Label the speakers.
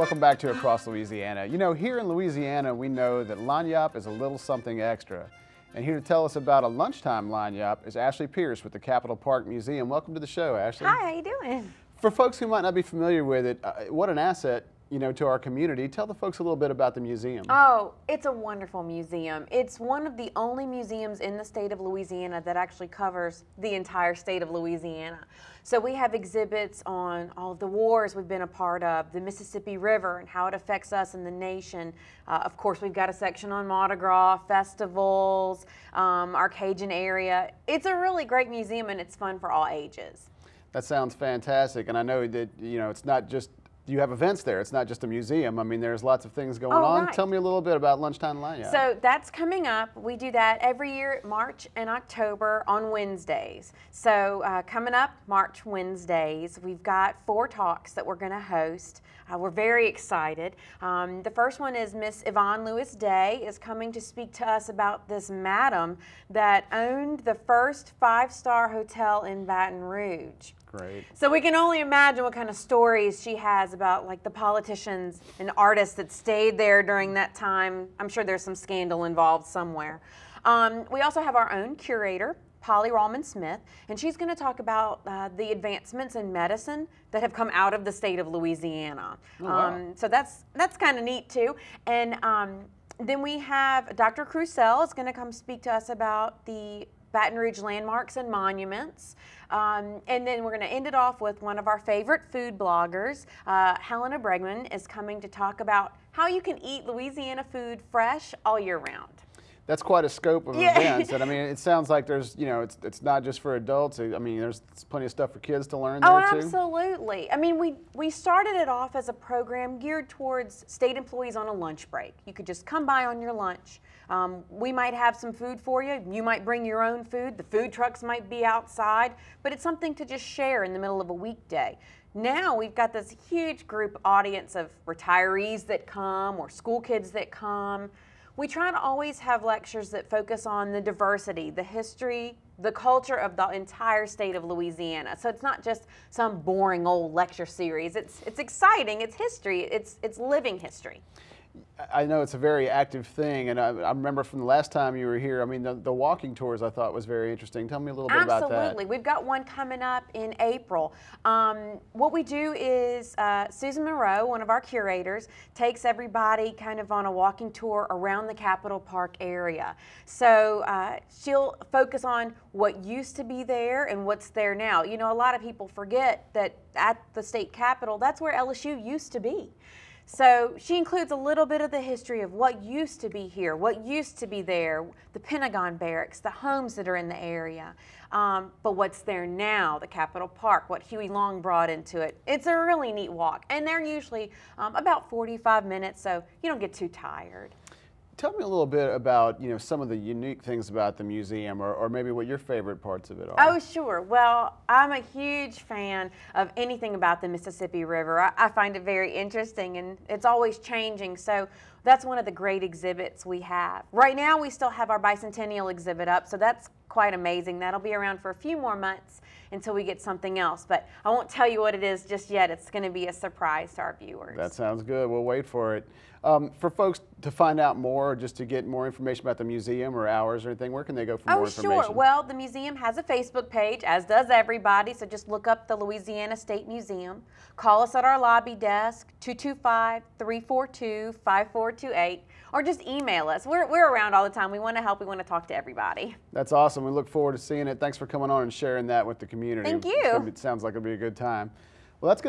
Speaker 1: Welcome back to Across Louisiana. You know, here in Louisiana, we know that lagniappe is a little something extra. And here to tell us about a lunchtime lagniappe is Ashley Pierce with the Capitol Park Museum. Welcome to the show, Ashley.
Speaker 2: Hi, how you doing?
Speaker 1: For folks who might not be familiar with it, what an asset, you know, to our community. Tell the folks a little bit about the museum.
Speaker 2: Oh, it's a wonderful museum. It's one of the only museums in the state of Louisiana that actually covers the entire state of Louisiana. So we have exhibits on all of the wars we've been a part of, the Mississippi River and how it affects us and the nation. Of course, we've got a section on Mardi Gras, festivals, our Cajun area. It's a really great museum and it's fun for all ages.
Speaker 1: That sounds fantastic, and I know that, you know, it's not just, you have events there, it's not just a museum. I mean, there's lots of things going on.
Speaker 2: Right.
Speaker 1: Tell me a little bit about Lunchtime Lagniappe.
Speaker 2: So that's coming up. We do that every year, March and October on Wednesdays. So coming up, March Wednesdays, we've got 4 talks that we're going to host. We're very excited. The first one is Miss Yvonne Lewis Day is coming to speak to us about this madam that owned the first 5-star hotel in Baton Rouge.
Speaker 1: Great.
Speaker 2: So we can only imagine what kind of stories she has about like the politicians and artists that stayed there during that time. I'm sure there's some scandal involved somewhere. We also have our own curator, Polly Rallman Smith, and she's going to talk about the advancements in medicine that have come out of the state of Louisiana.
Speaker 1: Oh, wow.
Speaker 2: So that's kind of neat too. And then we have Dr. Crucell is going to come speak to us about the Baton Rouge landmarks and monuments. And then we're going to end it off with one of our favorite food bloggers, Helena Bregman, is coming to talk about how you can eat Louisiana food fresh all year round.
Speaker 1: That's quite a scope of events, and I mean, it sounds like there's, you know, it's not just for adults. I mean, there's plenty of stuff for kids to learn there too.
Speaker 2: Absolutely. I mean, we started it off as a program geared towards state employees on a lunch break. You could just come by on your lunch. We might have some food for you. You might bring your own food. The food trucks might be outside, but it's something to just share in the middle of a weekday. Now we've got this huge group audience of retirees that come or school kids that come. We try to always have lectures that focus on the diversity, the history, the culture of the entire state of Louisiana. So it's not just some boring old lecture series. It's exciting, it's history, it's living history.
Speaker 1: I know it's a very active thing, and I remember from the last time you were here, I mean, the walking tours I thought was very interesting. Tell me a little bit about that.
Speaker 2: Absolutely. We've got one coming up in April. What we do is Susan Monroe, one of our curators, takes everybody kind of on a walking tour around the Capitol Park area. So she'll focus on what used to be there and what's there now. You know, a lot of people forget that at the state capitol, that's where LSU used to be. So she includes a little bit of the history of what used to be here, what used to be there, the Pentagon barracks, the homes that are in the area, but what's there now, the Capitol Park, what Huey Long brought into it. It's a really neat walk, and they're usually about 45 minutes, so you don't get too tired.
Speaker 1: Tell me a little bit about, you know, some of the unique things about the museum, or maybe what your favorite parts of it are.
Speaker 2: Oh, sure. Well, I'm a huge fan of anything about the Mississippi River. I find it very interesting, and it's always changing. So that's one of the great exhibits we have. Right now, we still have our bicentennial exhibit up, so that's quite amazing. That'll be around for a few more months until we get something else, but I won't tell you what it is just yet. It's going to be a surprise to our viewers.
Speaker 1: That sounds good. We'll wait for it. For folks to find out more, just to get more information about the museum or hours or anything, where can they go for more information?
Speaker 2: Oh, sure. Well, the museum has a Facebook page, as does everybody, so just look up the Louisiana State Museum. Call us at our lobby desk, 225-342-5428, or just email us. We're around all the time. We want to help. We want to talk to everybody.
Speaker 1: That's awesome. We look forward to seeing it. Thanks for coming on and sharing that with the community.
Speaker 2: Thank you.
Speaker 1: It sounds like it'll be a good time. Well, that's going to